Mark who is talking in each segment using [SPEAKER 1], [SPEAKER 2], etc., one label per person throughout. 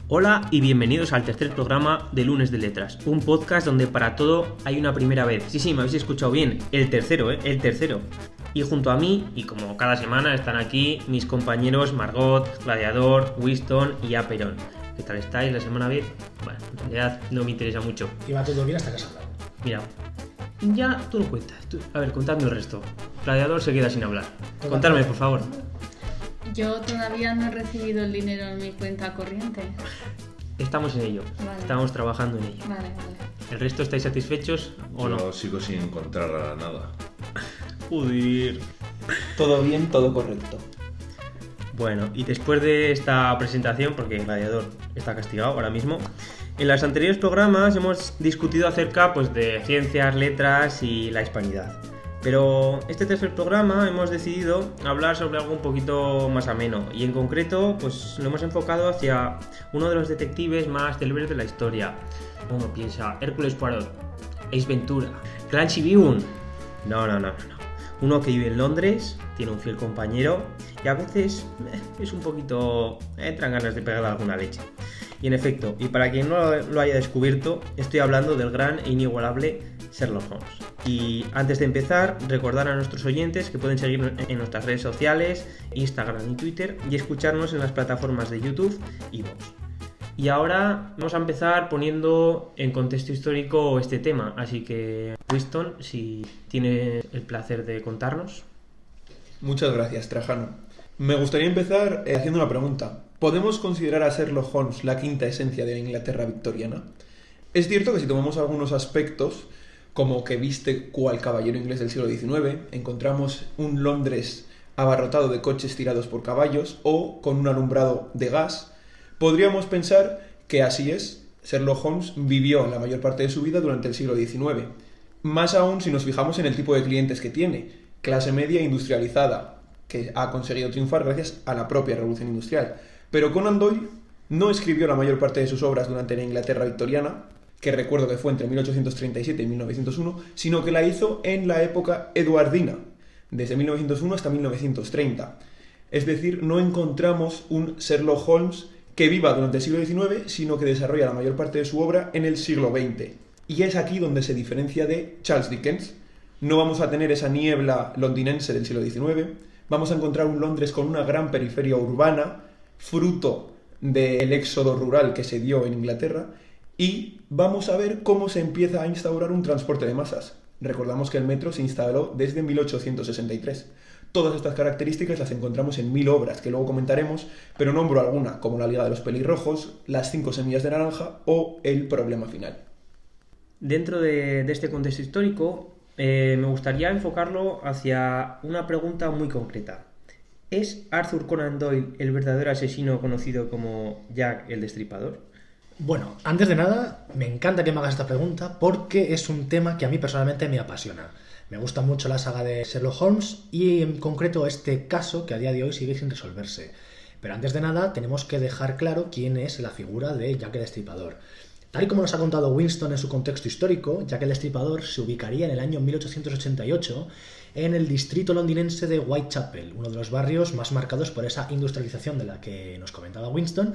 [SPEAKER 1] Hola y bienvenidos al tercer programa de Lunes de Letras, un podcast donde para todo hay una primera vez. Sí, me habéis escuchado bien, el tercero. Y junto a mí, y como cada semana, están aquí mis compañeros Margot, Gladiador, Winston y Aperón. ¿Qué tal estáis la semana bien? Bueno, en realidad no me interesa mucho.
[SPEAKER 2] Y va todo bien hasta que salga.
[SPEAKER 1] Mira, ya tú no cuentas. A ver, contadme el resto. Gladiador se queda sin hablar. Contadme, por favor.
[SPEAKER 3] Yo todavía no he recibido el dinero en mi cuenta corriente.
[SPEAKER 1] Estamos en ello.
[SPEAKER 3] Vale.
[SPEAKER 1] Estamos trabajando en ello.
[SPEAKER 3] Vale.
[SPEAKER 1] ¿El resto estáis satisfechos o no?
[SPEAKER 4] Yo sigo sin encontrar nada.
[SPEAKER 1] Joder.
[SPEAKER 2] Todo bien, todo correcto.
[SPEAKER 1] Bueno, y después de esta presentación, porque Gladiador está castigado ahora mismo, en los anteriores programas hemos discutido acerca de ciencias, letras y la hispanidad. Pero este tercer programa hemos decidido hablar sobre algo un poquito más ameno, y en concreto lo hemos enfocado hacia uno de los detectives más célebres de la historia. Uno piensa, Hércules Poirot, Ace Ventura, Clancy Bean. No. Uno que vive en Londres, tiene un fiel compañero y a veces es un poquito... entran ganas de pegarle alguna leche. Y en efecto, y para quien no lo haya descubierto, estoy hablando del gran e inigualable Sherlock Holmes. Y antes de empezar, recordar a nuestros oyentes que pueden seguirnos en nuestras redes sociales, Instagram y Twitter, y escucharnos en las plataformas de YouTube y Vox. Y ahora vamos a empezar poniendo en contexto histórico este tema, así que Winston, si tiene el placer de contarnos.
[SPEAKER 5] Muchas gracias, Trajano. Me gustaría empezar haciendo una pregunta. ¿Podemos considerar a Sherlock Holmes la quinta esencia de la Inglaterra victoriana? Es cierto que si tomamos algunos aspectos, como que viste cual caballero inglés del siglo XIX, encontramos un Londres abarrotado de coches tirados por caballos o con un alumbrado de gas, podríamos pensar que así es. Sherlock Holmes vivió la mayor parte de su vida durante el siglo XIX. Más aún si nos fijamos en el tipo de clientes que tiene. Clase media industrializada, que ha conseguido triunfar gracias a la propia revolución industrial. Pero Conan Doyle no escribió la mayor parte de sus obras durante la Inglaterra victoriana, que recuerdo que fue entre 1837 y 1901, sino que la hizo en la época eduardina, desde 1901 hasta 1930. Es decir, no encontramos un Sherlock Holmes que viva durante el siglo XIX, sino que desarrolla la mayor parte de su obra en el siglo XX. Y es aquí donde se diferencia de Charles Dickens. No vamos a tener esa niebla londinense del siglo XIX, vamos a encontrar un Londres con una gran periferia urbana, fruto del éxodo rural que se dio en Inglaterra, y vamos a ver cómo se empieza a instaurar un transporte de masas. Recordamos que el metro se instaló desde 1863. Todas estas características las encontramos en 1000 obras, que luego comentaremos, pero nombro alguna, como La Liga de los Pelirrojos, Las 5 semillas de naranja o El problema final.
[SPEAKER 1] Dentro de este contexto histórico, me gustaría enfocarlo hacia una pregunta muy concreta. ¿Es Arthur Conan Doyle el verdadero asesino conocido como Jack el Destripador?
[SPEAKER 2] Bueno, antes de nada, me encanta que me hagas esta pregunta porque es un tema que a mí personalmente me apasiona. Me gusta mucho la saga de Sherlock Holmes y en concreto este caso que a día de hoy sigue sin resolverse. Pero antes de nada tenemos que dejar claro quién es la figura de Jack el Destripador. Tal y como nos ha contado Winston en su contexto histórico, Jack el Destripador se ubicaría en el año 1888 en el distrito londinense de Whitechapel, uno de los barrios más marcados por esa industrialización de la que nos comentaba Winston,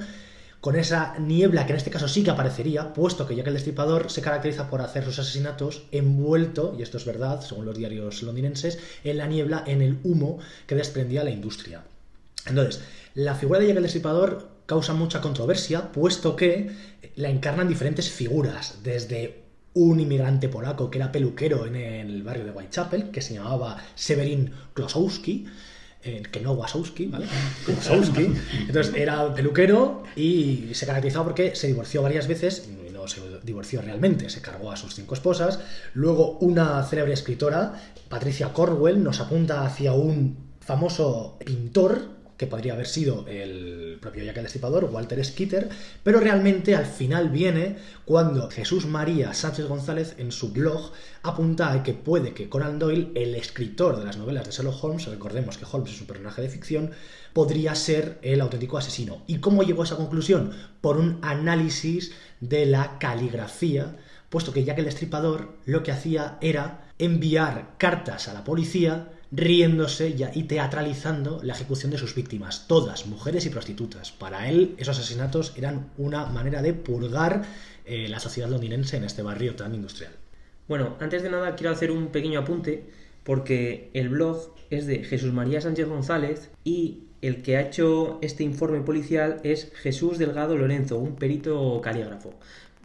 [SPEAKER 2] con esa niebla que en este caso sí que aparecería, puesto que Jack el Destripador se caracteriza por hacer sus asesinatos envuelto, y esto es verdad, según los diarios londinenses, en la niebla, en el humo que desprendía la industria. Entonces, la figura de Jack el Destripador causa mucha controversia, puesto que la encarnan diferentes figuras, desde un inmigrante polaco que era peluquero en el barrio de Whitechapel, que se llamaba Severin Klosowski, que no Wasowski, ¿vale? Wasowski. Entonces era peluquero y se caracterizaba porque se divorció varias veces, y no se divorció realmente, se cargó a sus 5 esposas. Luego una célebre escritora, Patricia Cornwell, nos apunta hacia un famoso pintor que podría haber sido el propio Jack el Destripador, Walter Skeeter, pero realmente al final viene cuando Jesús María Sánchez González en su blog apunta a que puede que Conan Doyle, el escritor de las novelas de Sherlock Holmes, recordemos que Holmes es un personaje de ficción, podría ser el auténtico asesino. ¿Y cómo llegó a esa conclusión? Por un análisis de la caligrafía, puesto que Jack el Destripador lo que hacía era enviar cartas a la policía riéndose y teatralizando la ejecución de sus víctimas, todas mujeres y prostitutas. Para él, esos asesinatos eran una manera de purgar la sociedad londinense en este barrio tan industrial.
[SPEAKER 1] Bueno, antes de nada quiero hacer un pequeño apunte, porque el blog es de Jesús María Sánchez González y el que ha hecho este informe policial es Jesús Delgado Lorenzo, un perito calígrafo.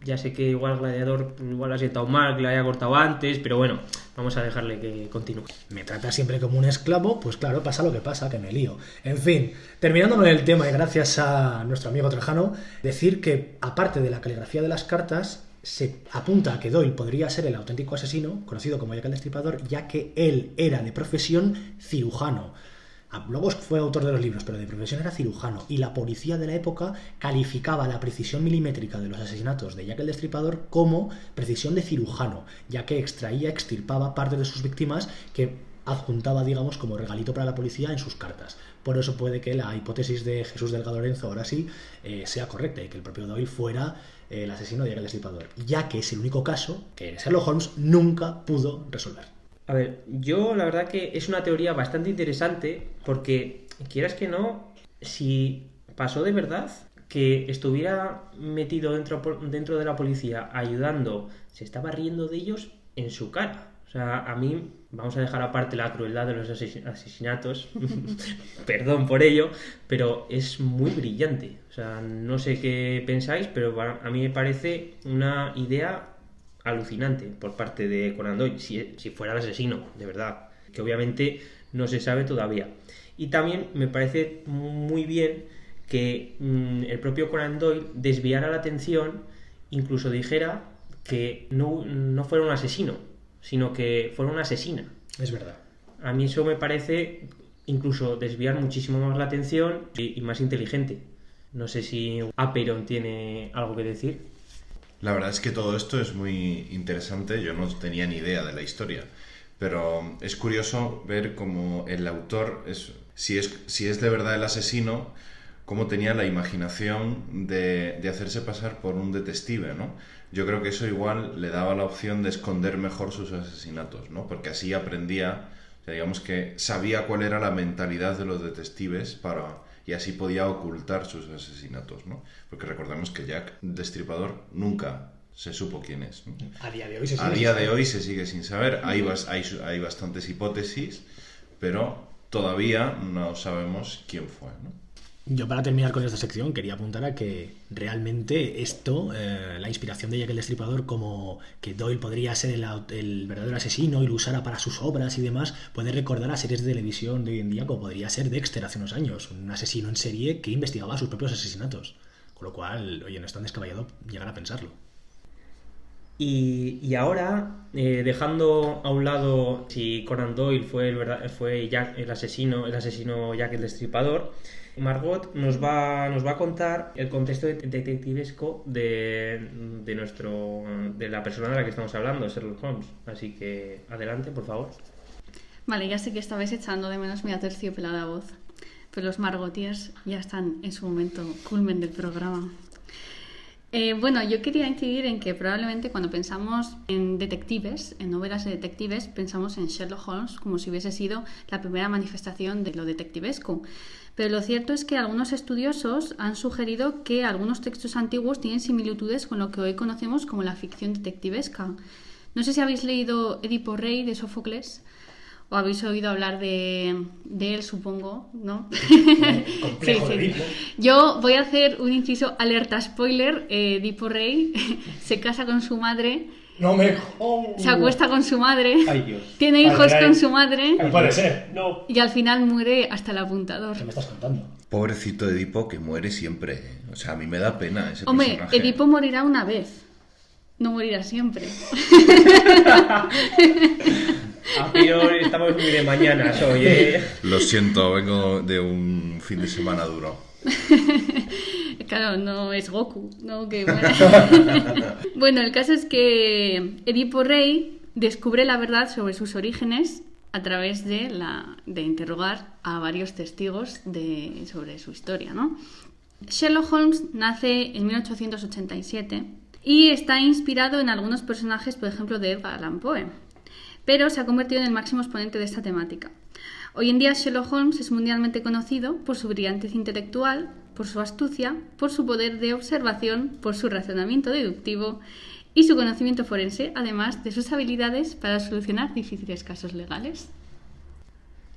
[SPEAKER 1] Ya sé que igual Gladiador igual ha sentado mal, que lo haya cortado antes, pero bueno, vamos a dejarle que continúe.
[SPEAKER 2] Me trata siempre como un esclavo, pues claro, pasa lo que pasa, que me lío. En fin, terminando con el tema y gracias a nuestro amigo Trajano, decir que aparte de la caligrafía de las cartas, se apunta a que Doyle podría ser el auténtico asesino, conocido como Jack el Destripador, ya que él era de profesión cirujano. Luego fue autor de los libros, pero de profesión era cirujano, y la policía de la época calificaba la precisión milimétrica de los asesinatos de Jack el Destripador como precisión de cirujano, ya que extirpaba partes de sus víctimas que adjuntaba, digamos, como regalito para la policía en sus cartas. Por eso puede que la hipótesis de Jesús Delgado Lorenzo ahora sí sea correcta y que el propio Doyle fuera el asesino de Jack el Destripador, ya que es el único caso que Sherlock Holmes nunca pudo resolver.
[SPEAKER 1] A ver, yo la verdad que es una teoría bastante interesante porque, quieras que no, si pasó de verdad que estuviera metido dentro de la policía ayudando, se estaba riendo de ellos en su cara. O sea, a mí, vamos a dejar aparte la crueldad de los asesinatos, perdón por ello, pero es muy brillante. O sea, no sé qué pensáis, pero a mí me parece una idea alucinante por parte de Conan Doyle, si fuera el asesino, de verdad, que obviamente no se sabe todavía. Y también me parece muy bien que el propio Conan Doyle desviara la atención, incluso dijera que no fuera un asesino, sino que fuera una asesina.
[SPEAKER 2] Es verdad.
[SPEAKER 1] A mí eso me parece incluso desviar muchísimo más la atención y más inteligente. No sé si Aperon tiene algo que decir.
[SPEAKER 4] La verdad es que todo esto es muy interesante, yo no tenía ni idea de la historia, pero es curioso ver cómo el autor, si es de verdad el asesino, cómo tenía la imaginación de hacerse pasar por un detective, ¿no? Yo creo que eso igual le daba la opción de esconder mejor sus asesinatos, ¿no? Porque así aprendía, o sea, digamos que sabía cuál era la mentalidad de los detectives y así podía ocultar sus asesinatos, ¿no? Porque recordemos que Jack Destripador nunca se supo quién es, ¿no?
[SPEAKER 2] A día de hoy se sigue
[SPEAKER 4] sin saber. Hay bastantes hipótesis, pero todavía no sabemos quién fue, ¿no?
[SPEAKER 2] Yo, para terminar con esta sección, quería apuntar a que realmente esto, la inspiración de Jack el Destripador, como que Doyle podría ser el verdadero asesino y lo usara para sus obras y demás, puede recordar a series de televisión de hoy en día, como podría ser Dexter hace unos años, un asesino en serie que investigaba sus propios asesinatos. Con lo cual, oye, no es tan descabellado llegar a pensarlo.
[SPEAKER 1] Y ahora, dejando a un lado si Conan Doyle fue Jack el asesino Jack el Destripador, Margot nos va a contar el contexto detectivesco de la persona de la que estamos hablando, Sherlock Holmes. Así que adelante, por favor.
[SPEAKER 3] Vale, ya sé que estabais echando de menos mi aterciopelada voz, pero los Margotiers ya están en su momento culmen del programa. Bueno, yo quería incidir en que probablemente cuando pensamos en detectives, en novelas de detectives, pensamos en Sherlock Holmes como si hubiese sido la primera manifestación de lo detectivesco. Pero lo cierto es que algunos estudiosos han sugerido que algunos textos antiguos tienen similitudes con lo que hoy conocemos como la ficción detectivesca. No sé si habéis leído Edipo Rey de Sófocles, o habéis oído hablar de él, supongo, ¿no?
[SPEAKER 2] Complejo de Edipo.
[SPEAKER 3] Yo voy a hacer un inciso alerta spoiler. Edipo Rey se casa con su madre.
[SPEAKER 2] No me...
[SPEAKER 3] Se acuesta con su madre.
[SPEAKER 1] Ay, Dios.
[SPEAKER 3] Tiene hijos con su madre.
[SPEAKER 2] No puede ser.
[SPEAKER 1] No.
[SPEAKER 3] Y al final muere hasta el apuntador.
[SPEAKER 2] ¿Qué me estás contando?
[SPEAKER 4] Pobrecito Edipo, que muere siempre, ¿eh? O sea, a mí me da pena ese
[SPEAKER 3] Hombre,
[SPEAKER 4] personaje.
[SPEAKER 3] Edipo morirá una vez. No morirá siempre.
[SPEAKER 1] A priori estamos muy de mañanas hoy, ¿eh?
[SPEAKER 4] Lo siento, vengo de un fin de semana duro.
[SPEAKER 3] Claro, no es Goku, ¿no? Que bueno. Bueno, el caso es que Edipo Rey descubre la verdad sobre sus orígenes a través de interrogar a varios testigos sobre su historia, ¿no? Sherlock Holmes nace en 1887 y está inspirado en algunos personajes, por ejemplo, de Edgar Allan Poe, pero se ha convertido en el máximo exponente de esta temática. Hoy en día Sherlock Holmes es mundialmente conocido por su brillantez intelectual, por su astucia, por su poder de observación, por su razonamiento deductivo y su conocimiento forense, además de sus habilidades para solucionar difíciles casos legales.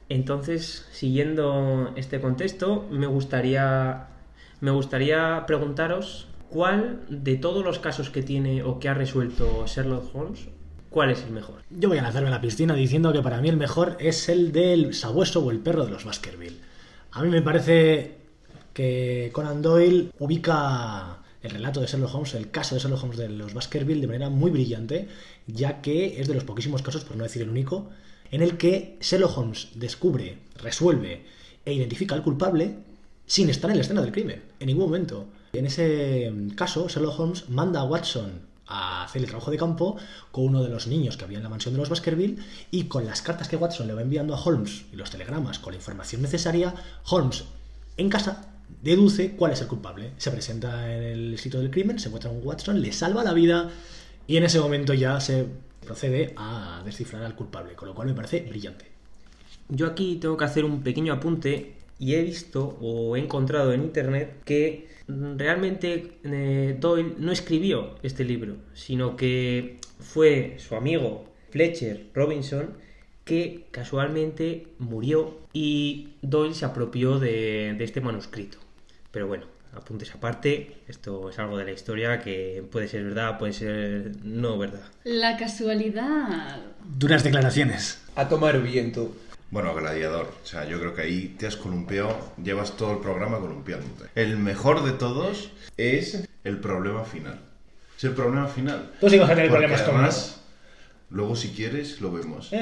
[SPEAKER 1] Entonces, siguiendo este contexto, me gustaría preguntaros cuál de todos los casos que tiene o que ha resuelto Sherlock Holmes, ¿cuál es el mejor?
[SPEAKER 2] Yo voy a lanzarme a la piscina diciendo que para mí el mejor es el del sabueso o el perro de los Baskerville. A mí me parece que Conan Doyle ubica el relato de Sherlock Holmes, el caso de Sherlock Holmes de los Baskerville de manera muy brillante, ya que es de los poquísimos casos, por no decir el único, en el que Sherlock Holmes descubre, resuelve e identifica al culpable sin estar en la escena del crimen, en ningún momento. En ese caso, Sherlock Holmes manda a Watson a hacer el trabajo de campo con uno de los niños que había en la mansión de los Baskerville, y con las cartas que Watson le va enviando a Holmes y los telegramas con la información necesaria, Holmes en casa deduce cuál es el culpable. Se presenta en el sitio del crimen, se encuentra con Watson, le salva la vida y en ese momento ya se procede a descifrar al culpable, con lo cual me parece brillante.
[SPEAKER 1] Yo aquí tengo que hacer un pequeño apunte y he visto o he encontrado en internet que realmente Doyle no escribió este libro, sino que fue su amigo Fletcher Robinson que casualmente murió y Doyle se apropió de este manuscrito. Pero bueno, apuntes aparte, esto es algo de la historia que puede ser verdad, puede ser no verdad.
[SPEAKER 3] La casualidad.
[SPEAKER 2] Duras declaraciones.
[SPEAKER 5] A tomar viento.
[SPEAKER 4] Bueno, Gladiador, o sea, yo creo que ahí te has columpiado, llevas todo el programa columpiándote. El mejor de todos es el problema final. Es el problema final.
[SPEAKER 2] Tú sí vas a tener
[SPEAKER 4] Porque
[SPEAKER 2] problemas con
[SPEAKER 4] además, luego si quieres lo vemos.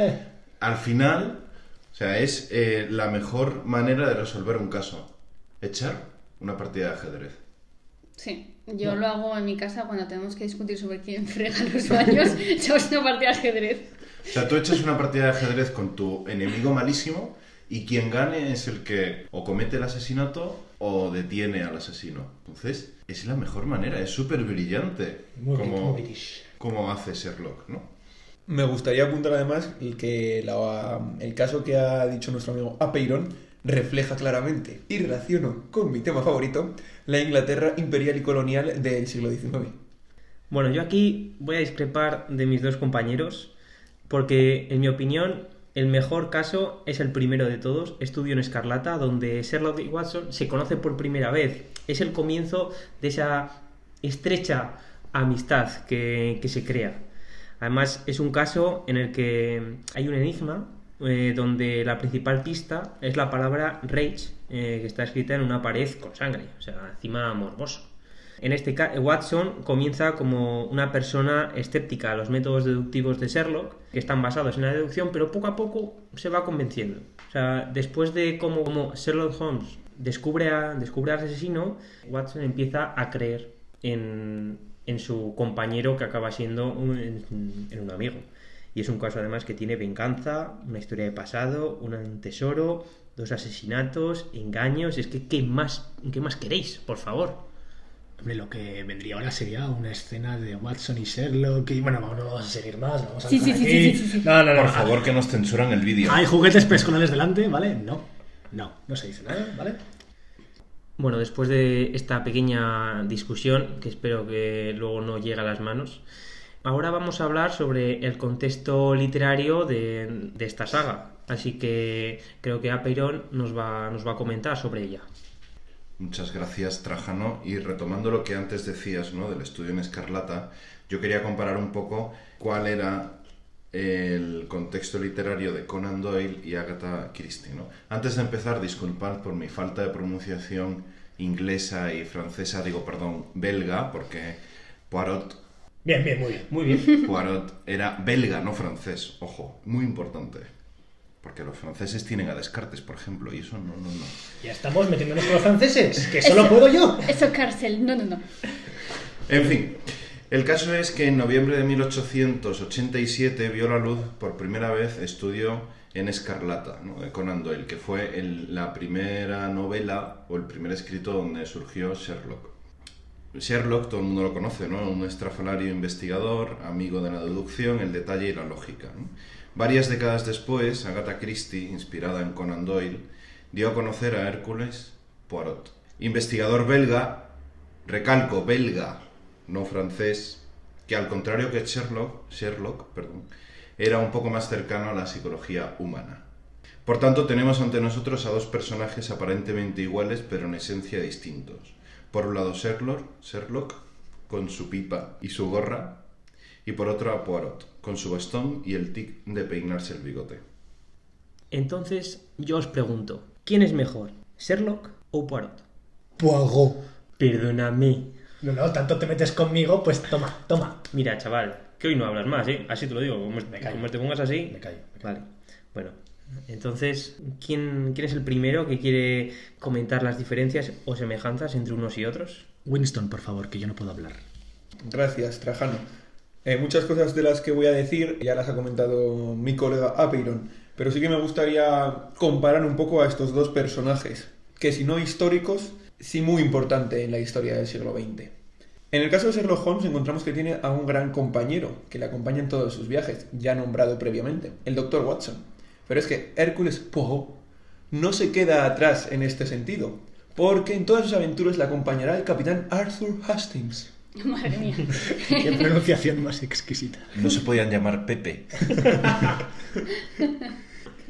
[SPEAKER 4] Al final, o sea, es la mejor manera de resolver un caso. Echar una partida de ajedrez.
[SPEAKER 3] Sí, yo lo hago en mi casa cuando tenemos que discutir sobre quién frega los baños. Echamos una partida de ajedrez.
[SPEAKER 4] O sea, tú echas una partida de ajedrez con tu enemigo malísimo y quien gane es el que o comete el asesinato o detiene al asesino. Entonces, es la mejor manera, es súper brillante como hace Sherlock, ¿no?
[SPEAKER 5] Me gustaría apuntar además que el caso que ha dicho nuestro amigo Apeiron refleja claramente, y relaciono con mi tema favorito, la Inglaterra imperial y colonial del siglo XIX.
[SPEAKER 1] Bueno, yo aquí voy a discrepar de mis dos compañeros, porque en mi opinión el mejor caso es el primero de todos, Estudio en Escarlata, donde Sherlock y Watson se conocen por primera vez. Es el comienzo de esa estrecha amistad que se crea. Además, es un caso en el que hay un enigma donde la principal pista es la palabra rage, que está escrita en una pared con sangre, o sea, encima morboso. En este caso, Watson comienza como una persona escéptica a los métodos deductivos de Sherlock, que están basados en la deducción, pero poco a poco se va convenciendo. O sea, después de cómo Sherlock Holmes descubre al asesino, Watson empieza a creer en su compañero, que acaba siendo un amigo. Y es un caso además que tiene venganza, una historia de pasado, un tesoro, 2 asesinatos, engaños. Es que ¿qué más queréis, por favor?
[SPEAKER 2] Hombre, lo que vendría ahora sería una escena de Watson y Sherlock y bueno, no vamos a seguir más, vamos a dejar aquí.
[SPEAKER 3] Sí.
[SPEAKER 2] No.
[SPEAKER 4] Por favor, que nos censuran el vídeo.
[SPEAKER 2] Hay juguetes preescolares delante, ¿vale? No se dice nada, ¿vale?
[SPEAKER 1] Bueno, después de esta pequeña discusión, que espero que luego no llegue a las manos, ahora vamos a hablar sobre el contexto literario de esta saga. Así que creo que Apeiron nos va a comentar sobre ella.
[SPEAKER 4] Muchas gracias, Trajano. Y retomando lo que antes decías, ¿no?, del Estudio en Escarlata, yo quería comparar un poco cuál era el contexto literario de Conan Doyle y Agatha Christie, ¿no? Antes de empezar, disculpad por mi falta de pronunciación inglesa y francesa, belga, porque Poirot...
[SPEAKER 2] Bien, muy bien.
[SPEAKER 4] Poirot era belga, no francés, ojo, muy importante. Porque los franceses tienen a Descartes, por ejemplo, y eso no.
[SPEAKER 2] Ya estamos metiéndonos con los franceses, que solo puedo yo.
[SPEAKER 3] Eso cárcel, no.
[SPEAKER 4] En fin, el caso es que en noviembre de 1887 vio la luz por primera vez Estudio en Escarlata, ¿no?, de Conan Doyle, que fue la primera novela o el primer escrito donde surgió Sherlock. Sherlock, todo el mundo lo conoce, ¿no? Un estrafalario investigador, amigo de la deducción, el detalle y la lógica, ¿no? Varias décadas después, Agatha Christie, inspirada en Conan Doyle, dio a conocer a Hércules Poirot, investigador belga, recalco, belga, no francés, que al contrario que Sherlock, era un poco más cercano a la psicología humana. Por tanto, tenemos ante nosotros a dos personajes aparentemente iguales, pero en esencia distintos. Por un lado Sherlock, con su pipa y su gorra, y por otro a Poirot, con su bastón y el tic de peinarse el bigote.
[SPEAKER 1] Entonces, yo os pregunto, ¿quién es mejor, Sherlock o Poirot?
[SPEAKER 2] Poirot.
[SPEAKER 1] Perdóname.
[SPEAKER 2] No, tanto te metes conmigo, pues toma.
[SPEAKER 1] Mira, chaval, que hoy no hablas más, ¿eh? Así te lo digo, como
[SPEAKER 2] callo.
[SPEAKER 1] te pongas así...
[SPEAKER 2] Me callo.
[SPEAKER 1] Vale, bueno. Entonces, ¿quién es el primero que quiere comentar las diferencias o semejanzas entre unos y otros?
[SPEAKER 2] Winston, por favor, que yo no puedo hablar.
[SPEAKER 5] Gracias, Trajano. Muchas cosas de las que voy a decir ya las ha comentado mi colega Apeiron, pero sí que me gustaría comparar un poco a estos dos personajes, que si no históricos, sí muy importante en la historia del siglo XX. En el caso de Sherlock Holmes encontramos que tiene a un gran compañero que le acompaña en todos sus viajes, ya nombrado previamente, el Dr. Watson. Pero es que Hércules Poirot no se queda atrás en este sentido, porque en todas sus aventuras le acompañará el capitán Arthur Hastings.
[SPEAKER 3] Madre mía.
[SPEAKER 2] Qué pronunciación más exquisita.
[SPEAKER 4] No se podían llamar Pepe.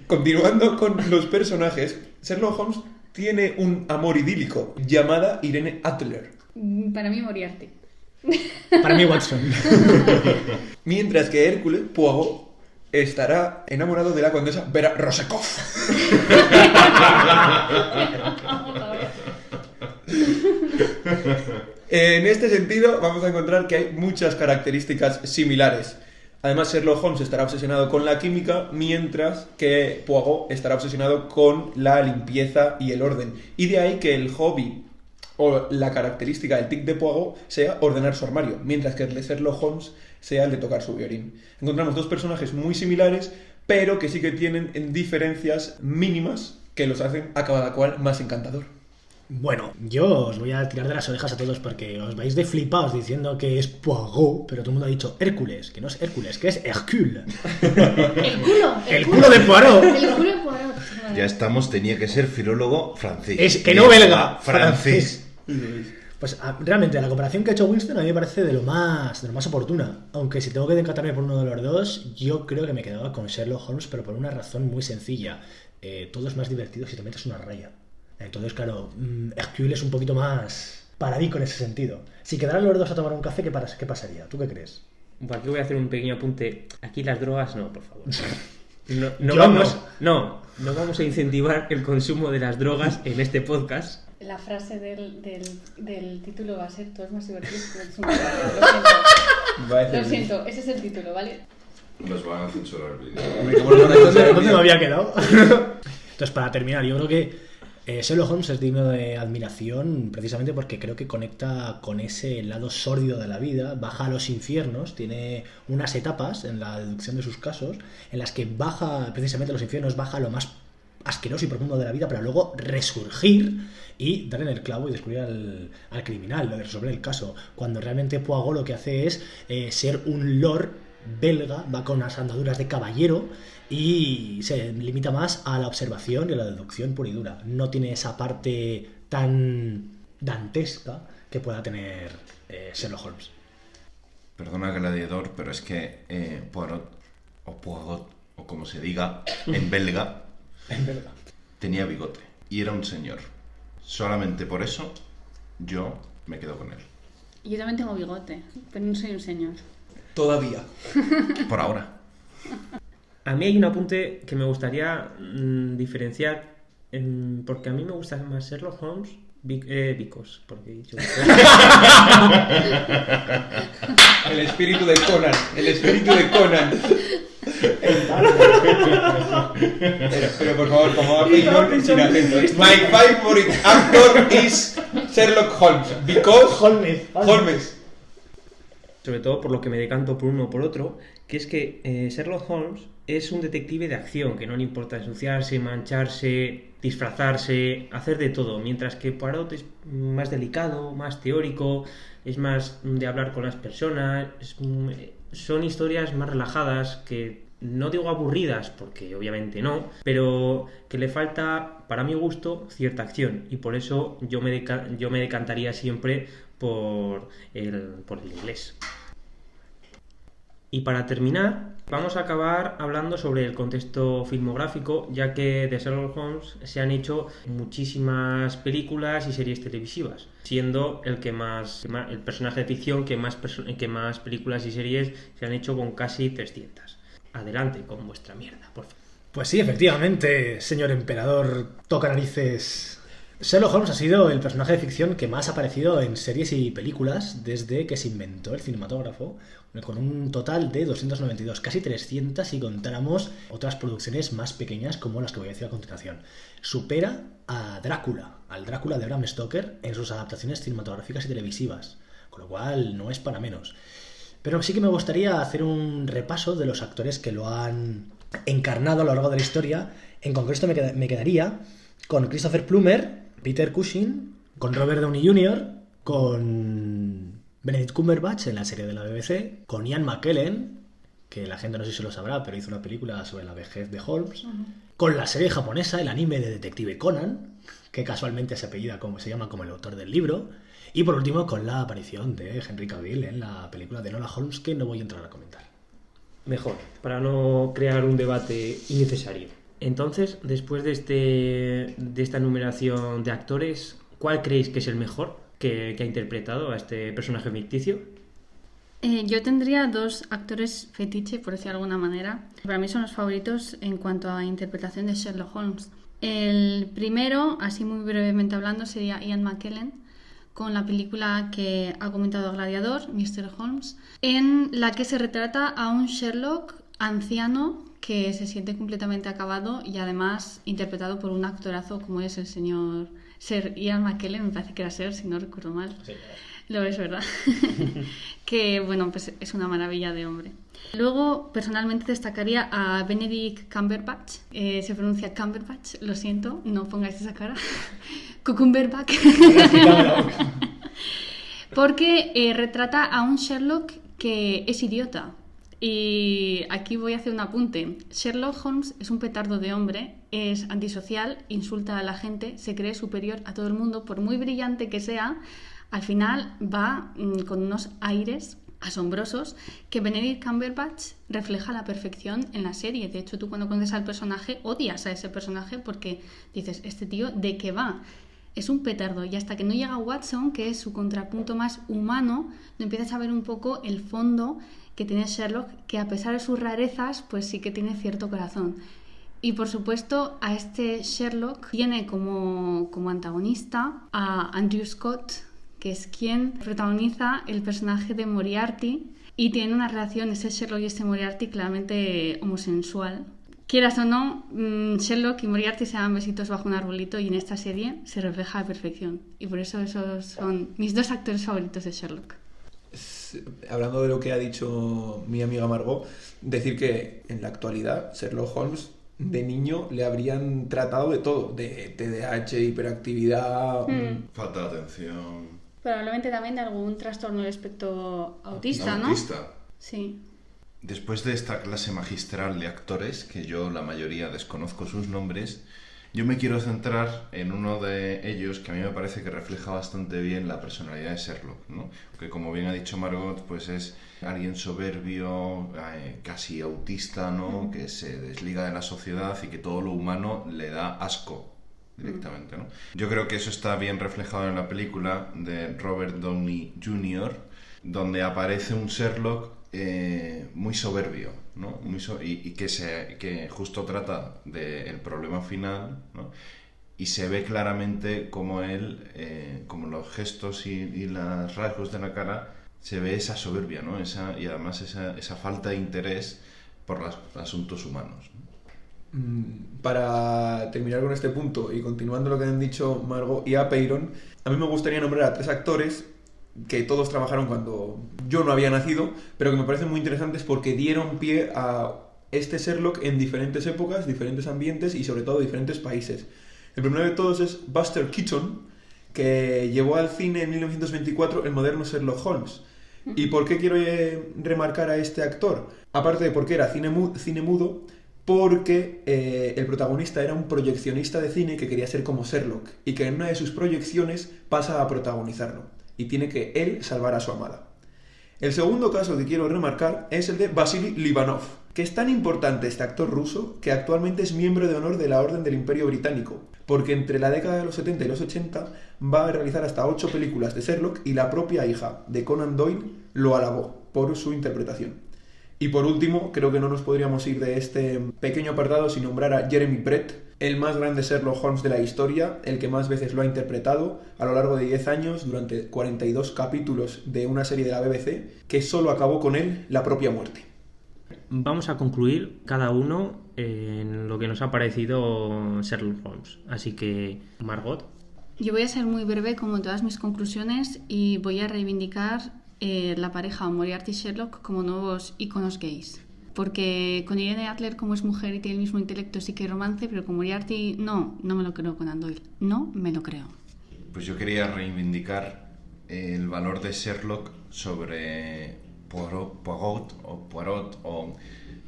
[SPEAKER 5] Continuando con los personajes, Sherlock Holmes tiene un amor idílico llamada Irene Adler.
[SPEAKER 3] Para mí, Moriarty.
[SPEAKER 2] Para mí, Watson.
[SPEAKER 5] Mientras que Hércules Poirot estará enamorado de la condesa Vera Rosekov. En este sentido, vamos a encontrar que hay muchas características similares. Además, Sherlock Holmes estará obsesionado con la química, mientras que Poirot estará obsesionado con la limpieza y el orden. Y de ahí que el hobby o la característica del tic de Poirot sea ordenar su armario, mientras que el de Sherlock Holmes sea el de tocar su violín. Encontramos dos personajes muy similares, pero que sí que tienen diferencias mínimas que los hacen a cada cual más encantador.
[SPEAKER 2] Bueno, yo os voy a tirar de las orejas a todos porque os vais de flipaos diciendo que es Poirot, pero todo el mundo ha dicho Hércules, que no es Hércules, que es Hercule. El culo de Poirot.
[SPEAKER 3] El culo de Poirot.
[SPEAKER 4] Ya tenía que ser filólogo francés.
[SPEAKER 2] Es que no belga,
[SPEAKER 4] francés.
[SPEAKER 2] Pues realmente la comparación que ha hecho Winston a mí me parece de lo más oportuna. Aunque si tengo que decantarme por uno de los dos, yo creo que me quedaba con Sherlock Holmes, pero por una razón muy sencilla. Todo es más divertido si te metes una raya. Entonces, claro, Hercule es un poquito más paradico en ese sentido. Si quedaran los dos a tomar un café, ¿qué pasaría? ¿Tú qué crees?
[SPEAKER 1] Bueno, aquí voy a hacer un pequeño apunte. Aquí las drogas no, por favor. No vamos a incentivar el consumo de las drogas en este podcast.
[SPEAKER 3] La frase del título va a ser: todo es más divertido. Lo siento, ese es el título, ¿vale?
[SPEAKER 4] Nos van a censurar el vídeo.
[SPEAKER 2] ¿Dónde me había quedado? Entonces, para terminar, yo creo que Sherlock Holmes es digno de admiración precisamente porque creo que conecta con ese lado sórdido de la vida, baja a los infiernos, tiene unas etapas en la deducción de sus casos en las que baja precisamente a los infiernos, baja lo más asqueroso y profundo de la vida para luego resurgir y dar en el clavo y descubrir al criminal, resolver el caso, cuando realmente Poirot lo que hace es ser un lord belga, va con unas andaduras de caballero y se limita más a la observación y a la deducción pura y dura. No tiene esa parte tan dantesca que pueda tener Sherlock Holmes.
[SPEAKER 4] Perdona, gladiador, pero es que Poirot, o como se diga, en belga, tenía bigote y era un señor. Solamente por eso yo me quedo con él.
[SPEAKER 3] Yo también tengo bigote, pero no soy un señor.
[SPEAKER 5] Todavía.
[SPEAKER 4] Por ahora.
[SPEAKER 1] A mí hay un apunte que me gustaría diferenciar, porque a mí me gusta más Sherlock Holmes because, porque he dicho
[SPEAKER 5] El espíritu de Conan. Pero por favor, como Apeiron, sin acento. My favorite actor is Sherlock Holmes because Holmes.
[SPEAKER 1] Sobre todo por lo que me decanto por uno o por otro, que es que Sherlock Holmes es un detective de acción, que no le importa ensuciarse, mancharse, disfrazarse, hacer de todo, mientras que Poirot es más delicado, más teórico, es más de hablar con las personas, son historias más relajadas que no digo aburridas, porque obviamente no, pero que le falta, para mi gusto, cierta acción, y por eso yo me decantaría siempre por el inglés. Y para terminar, vamos a acabar hablando sobre el contexto filmográfico, ya que de Sherlock Holmes se han hecho muchísimas películas y series televisivas, siendo el personaje de ficción que más películas y series se han hecho, con casi 300. Adelante con vuestra mierda, por favor.
[SPEAKER 2] Pues sí, efectivamente, señor emperador toca narices. Sherlock Holmes ha sido el personaje de ficción que más ha aparecido en series y películas desde que se inventó el cinematógrafo, con un total de 292, casi 300 si contáramos otras producciones más pequeñas como las que voy a decir a continuación. Supera a Drácula, al Drácula de Bram Stoker, en sus adaptaciones cinematográficas y televisivas, con lo cual no es para menos. Pero sí que me gustaría hacer un repaso de los actores que lo han encarnado a lo largo de la historia. En concreto me quedaría con Christopher Plummer, Peter Cushing, con Robert Downey Jr., con Benedict Cumberbatch en la serie de la BBC, con Ian McKellen, que la gente no sé si lo sabrá, pero hizo una película sobre la vejez de Holmes, con la serie japonesa, el anime de Detective Conan, que casualmente se llama como el autor del libro, y por último con la aparición de Henry Cavill en la película de Enola Holmes, que no voy a entrar a comentar.
[SPEAKER 1] Mejor, para no crear un debate innecesario. Entonces, después de esta enumeración de actores, ¿cuál creéis que es el mejor que ha interpretado a este personaje ficticio?
[SPEAKER 3] Yo tendría dos actores fetiche, por decir de alguna manera. Para mí son los favoritos en cuanto a interpretación de Sherlock Holmes. El primero, así muy brevemente hablando, sería Ian McKellen, con la película que ha comentado Gladiador, Mr. Holmes, en la que se retrata a un Sherlock anciano que se siente completamente acabado y además interpretado por un actorazo como es el señor Sir Ian McKellen, me parece que era Sir, si no recuerdo mal. Sí, lo es, ¿verdad? Que, bueno, pues es una maravilla de hombre. Luego, personalmente destacaría a Benedict Cumberbatch. Se pronuncia Cumberbatch, lo siento, no pongáis esa cara. Cucumberbatch. Porque retrata a un Sherlock que es idiota. Y aquí voy a hacer un apunte. Sherlock Holmes es un petardo de hombre, es antisocial, insulta a la gente, se cree superior a todo el mundo, por muy brillante que sea, al final va con unos aires asombrosos que Benedict Cumberbatch refleja a la perfección en la serie. De hecho, tú cuando conoces al personaje odias a ese personaje porque dices, ¿este tío de qué va? Es un petardo, y hasta que no llega Watson, que es su contrapunto más humano, no empiezas a ver un poco el fondo que tiene Sherlock, que a pesar de sus rarezas, pues sí que tiene cierto corazón. Y por supuesto, a este Sherlock tiene como antagonista a Andrew Scott, que es quien protagoniza el personaje de Moriarty, y tiene una relación, ese Sherlock y ese Moriarty, claramente homosexual. Quieras o no, Sherlock y Moriarty se dan besitos bajo un arbolito, y en esta serie se refleja a la perfección. Y por eso esos son mis dos actores favoritos de Sherlock.
[SPEAKER 5] Hablando de lo que ha dicho mi amiga Margot, decir que en la actualidad Sherlock Holmes de niño le habrían tratado de todo, de TDAH, hiperactividad,
[SPEAKER 4] falta de atención,
[SPEAKER 3] probablemente también de algún trastorno del espectro autista, ¿no?
[SPEAKER 4] Autista.
[SPEAKER 3] Sí.
[SPEAKER 4] Después de esta clase magistral de actores, que yo la mayoría desconozco sus nombres, yo me quiero centrar en uno de ellos que a mí me parece que refleja bastante bien la personalidad de Sherlock, ¿no? Que, como bien ha dicho Margot, pues es alguien soberbio, casi autista, ¿no? Que se desliga de la sociedad y que todo lo humano le da asco directamente, ¿no? Yo creo que eso está bien reflejado en la película de Robert Downey Jr., donde aparece un Sherlock muy soberbio, ¿no? Y que justo trata del problema final, ¿no? Y se ve claramente como él, como los gestos y los rasgos de la cara, se ve esa soberbia, ¿no? Y además esa falta de interés por los asuntos humanos, ¿no?
[SPEAKER 5] Para terminar con este punto y continuando lo que han dicho Margot y Apeiron, a mí me gustaría nombrar a tres actores que todos trabajaron cuando yo no había nacido, pero que me parecen muy interesantes porque dieron pie a este Sherlock en diferentes épocas, diferentes ambientes y sobre todo diferentes países. El primero de todos es Buster Keaton, que llevó al cine en 1924 el moderno Sherlock Holmes. ¿Y por qué quiero remarcar a este actor? Aparte de porque era cine mudo, porque el protagonista era un proyeccionista de cine que quería ser como Sherlock y que en una de sus proyecciones pasa a protagonizarlo y tiene que él salvar a su amada. El segundo caso que quiero remarcar es el de Vasily Livanov, que es tan importante este actor ruso que actualmente es miembro de honor de la Orden del Imperio Británico, porque entre la década de los 70 y los 80 va a realizar hasta 8 películas de Sherlock y la propia hija de Conan Doyle lo alabó por su interpretación. Y por último, creo que no nos podríamos ir de este pequeño apartado sin nombrar a Jeremy Brett, el más grande Sherlock Holmes de la historia, el que más veces lo ha interpretado a lo largo de 10 años durante 42 capítulos de una serie de la BBC, que solo acabó con él la propia muerte.
[SPEAKER 1] Vamos a concluir cada uno en lo que nos ha parecido Sherlock Holmes. Así que, Margot.
[SPEAKER 3] Yo voy a ser muy breve como todas mis conclusiones y voy a reivindicar la pareja Moriarty y Sherlock como nuevos íconos gays. Porque con Irene Adler, como es mujer y tiene el mismo intelecto, sí que hay romance, pero con Moriarty no me lo creo. Con Doyle no me lo creo.
[SPEAKER 4] Pues yo quería reivindicar el valor de Sherlock sobre Poirot o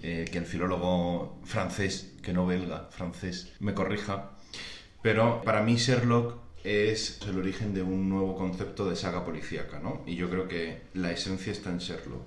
[SPEAKER 4] que el filólogo francés, que no belga, francés, me corrija. Pero para mí Sherlock es el origen de un nuevo concepto de saga policíaca, ¿no? Y yo creo que la esencia está en Sherlock.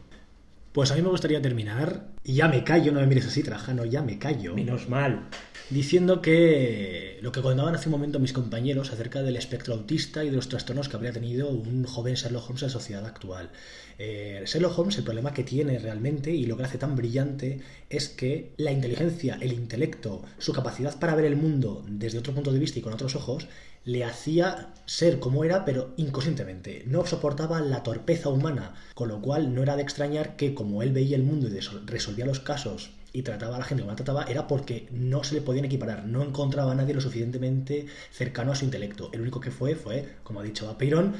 [SPEAKER 2] Pues a mí me gustaría terminar, y ya me callo, no me mires así, Trajano, ya me callo.
[SPEAKER 1] Menos mal.
[SPEAKER 2] Diciendo que lo que contaban hace un momento mis compañeros acerca del espectro autista y de los trastornos que habría tenido un joven Sherlock Holmes en la sociedad actual. Sherlock Holmes, el problema que tiene realmente y lo que hace tan brillante es que la inteligencia, el intelecto, su capacidad para ver el mundo desde otro punto de vista y con otros ojos le hacía ser como era, pero inconscientemente. No soportaba la torpeza humana, con lo cual no era de extrañar que como él veía el mundo y resolvía los casos y trataba a la gente como la trataba, era porque no se le podían equiparar, no encontraba a nadie lo suficientemente cercano a su intelecto. El único que fue, como ha dicho Peyron,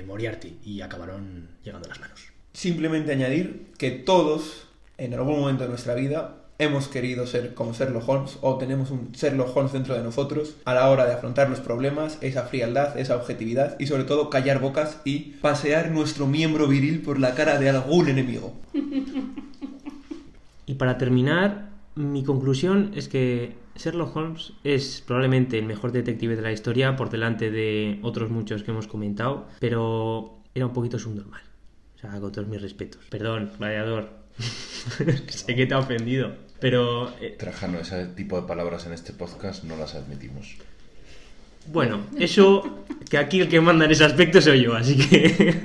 [SPEAKER 2] Moriarty, y acabaron llegando a las manos.
[SPEAKER 5] Simplemente añadir que todos, en algún momento de nuestra vida, hemos querido ser como Sherlock Holmes o tenemos un Sherlock Holmes dentro de nosotros a la hora de afrontar los problemas, esa frialdad, esa objetividad y sobre todo callar bocas y pasear nuestro miembro viril por la cara de algún enemigo.
[SPEAKER 1] Y para terminar, mi conclusión es que Sherlock Holmes es probablemente el mejor detective de la historia por delante de otros muchos que hemos comentado, pero era un poquito subnormal. O sea, con todos mis respetos. Perdón, gladiador. Sé que te ha ofendido. Pero...
[SPEAKER 4] Trajano, ese tipo de palabras en este podcast no las admitimos.
[SPEAKER 1] Bueno, eso... Que aquí el que manda en ese aspecto soy yo, así que...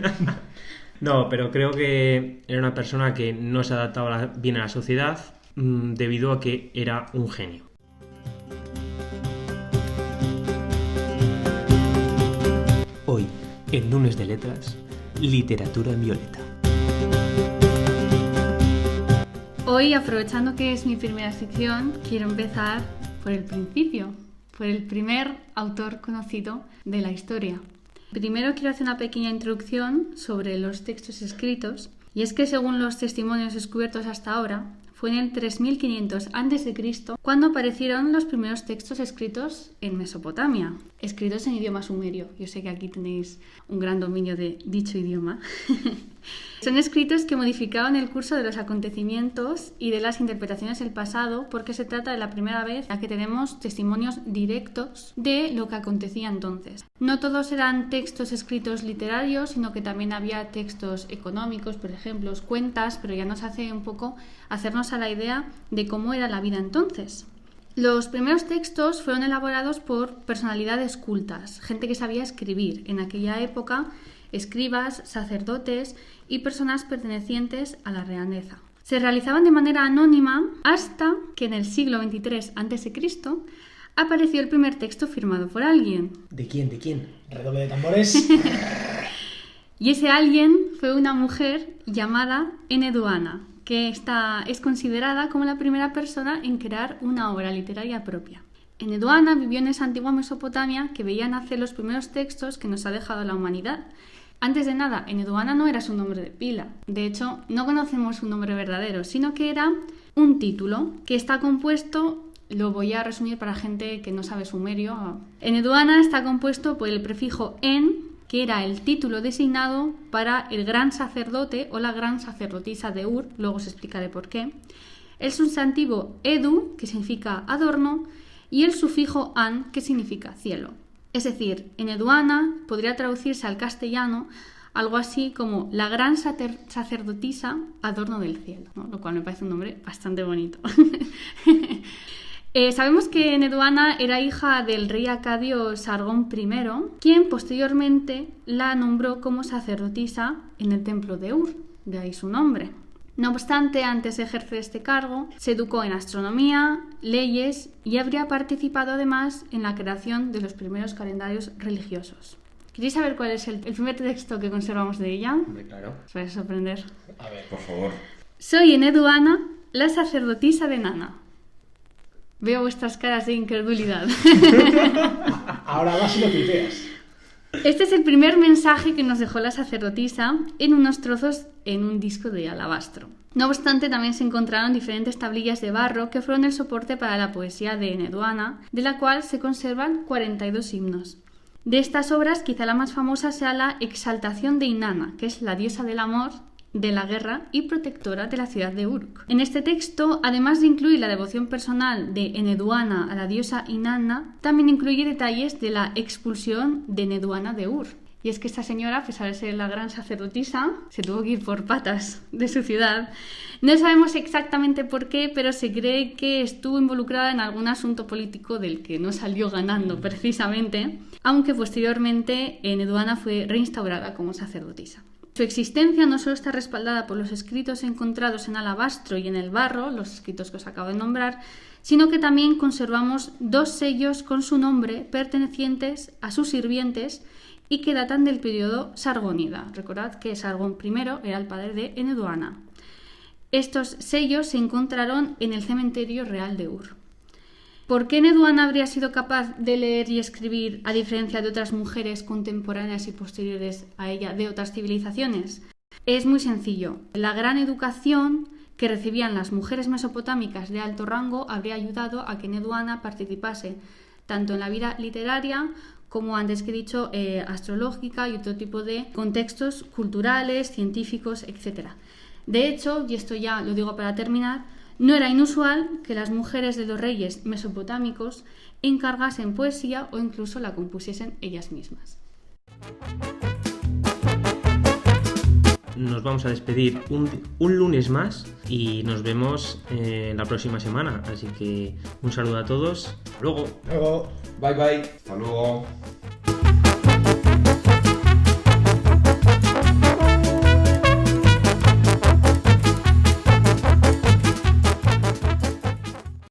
[SPEAKER 1] No, pero creo que era una persona que no se adaptaba bien a la sociedad debido a que era un genio. Hoy, en Lunes de Letras, literatura en violeta.
[SPEAKER 3] Hoy, aprovechando que es mi primera sección, quiero empezar por el principio, por el primer autor conocido de la historia. Primero quiero hacer una pequeña introducción sobre los textos escritos, y es que según los testimonios descubiertos hasta ahora, fue en el 3500 a.C. cuando aparecieron los primeros textos escritos en Mesopotamia, escritos en idioma sumerio. Yo sé que aquí tenéis un gran dominio de dicho idioma. Son escritos que modificaban el curso de los acontecimientos y de las interpretaciones del pasado, porque se trata de la primera vez en la que tenemos testimonios directos de lo que acontecía entonces. No todos eran textos escritos literarios, sino que también había textos económicos, por ejemplo, cuentas, pero ya nos hace un poco hacernos a la idea de cómo era la vida entonces. Los primeros textos fueron elaborados por personalidades cultas, gente que sabía escribir. En aquella época, escribas, sacerdotes y personas pertenecientes a la realeza. Se realizaban de manera anónima hasta que en el siglo XXIII a.C. apareció el primer texto firmado por alguien.
[SPEAKER 2] ¿De quién? ¿De quién? Redoble de tambores.
[SPEAKER 3] Y ese alguien fue una mujer llamada Eneduana, que es considerada como la primera persona en crear una obra literaria propia. Eneduana vivió en esa antigua Mesopotamia que veía nacer los primeros textos que nos ha dejado la humanidad. Antes de nada, Eneduana no era su nombre de pila. De hecho, no conocemos su nombre verdadero, sino que era un título que está compuesto Lo voy a resumir para gente que no sabe sumerio. Eneduana está compuesto por el prefijo en, que era el título designado para el gran sacerdote o la gran sacerdotisa de Ur, luego se explicaré por qué, el sustantivo edu, que significa adorno, y el sufijo an, que significa cielo. Es decir, Eneduana podría traducirse al castellano algo así como la gran sacerdotisa adorno del cielo, ¿no? Lo cual me parece un nombre bastante bonito. Sabemos que Eneduana era hija del rey acadio Sargón I, quien posteriormente la nombró como sacerdotisa en el templo de Ur, de ahí su nombre. No obstante, antes de ejercer este cargo, se educó en astronomía, leyes y habría participado además en la creación de los primeros calendarios religiosos. ¿Queréis saber cuál es el primer texto que conservamos de ella?
[SPEAKER 1] Hombre, claro.
[SPEAKER 3] Os vais a sorprender.
[SPEAKER 2] A ver.
[SPEAKER 4] Por favor.
[SPEAKER 3] Soy Eneduana, la sacerdotisa de Nana. Veo vuestras caras de incredulidad.
[SPEAKER 2] Ahora vas y lo tuiteas.
[SPEAKER 3] Este es el primer mensaje que nos dejó la sacerdotisa en unos trozos en un disco de alabastro. No obstante, también se encontraron diferentes tablillas de barro que fueron el soporte para la poesía de Eneduana, de la cual se conservan 42 himnos. De estas obras, quizá la más famosa sea la Exaltación de Inanna, que es la diosa del amor, de la guerra y protectora de la ciudad de Uruk. En este texto, además de incluir la devoción personal de Eneduana a la diosa Inanna, también incluye detalles de la expulsión de Eneduana de Ur. Y es que esta señora, a pesar de ser la gran sacerdotisa, se tuvo que ir por patas de su ciudad. No sabemos exactamente por qué, pero se cree que estuvo involucrada en algún asunto político del que no salió ganando precisamente, aunque posteriormente Eneduana fue reinstaurada como sacerdotisa. Su existencia no solo está respaldada por los escritos encontrados en alabastro y en el barro, los escritos que os acabo de nombrar, sino que también conservamos 2 sellos con su nombre pertenecientes a sus sirvientes y que datan del periodo sargónida. Recordad que Sargón I era el padre de Eneduana. Estos sellos se encontraron en el cementerio real de Ur. ¿Por qué Eneduana habría sido capaz de leer y escribir a diferencia de otras mujeres contemporáneas y posteriores a ella de otras civilizaciones? Es muy sencillo. La gran educación que recibían las mujeres mesopotámicas de alto rango habría ayudado a que Eneduana participase tanto en la vida literaria como antes que he dicho, astrológica y otro tipo de contextos culturales, científicos, etc. De hecho, y esto ya lo digo para terminar, no era inusual que las mujeres de los reyes mesopotámicos encargasen poesía o incluso la compusiesen ellas mismas.
[SPEAKER 1] Nos vamos a despedir un lunes más y nos vemos la próxima semana. Así que un saludo a todos. Hasta luego.
[SPEAKER 2] Luego.
[SPEAKER 5] Bye bye.
[SPEAKER 4] Hasta luego.